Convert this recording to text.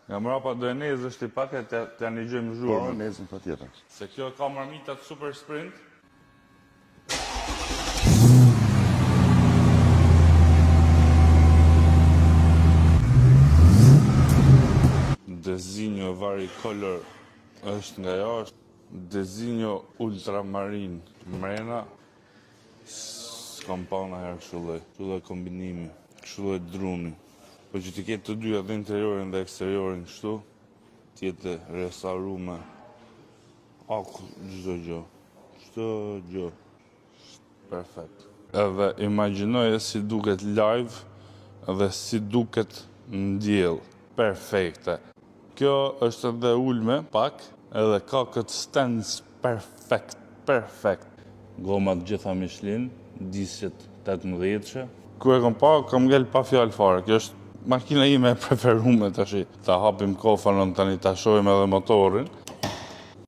Nga mrapa do e nezësh ti pak e t'ja një gjojmë zhurë. Po, nezën pa tjetër. Se kjo ka marmitat Super Sprint. Dezinjo Varicolor është nga jashtë. Dezinjo Ultramarin mrena. S'kam pa nga herë këshullë kombinimi, këshullë druni. Po që t'i ketë të dyja dhe interiorin dhe eksteriorin kështu, t'jetë restaurume akull çdo gjë. Perfekt. Edhe imagjinoje si duket live dhe si duket në diell. Perfekte. Kjo është edhe ulme pak, edhe ka këtë stance perfekt. Gomat gjitha Michelin, disjet 18-që. Kur e kam pa, kam ngel pa fjalë fare. Kjo është makina ime e preferume tash. Ta hapim kofën tani ta shohim edhe motorin.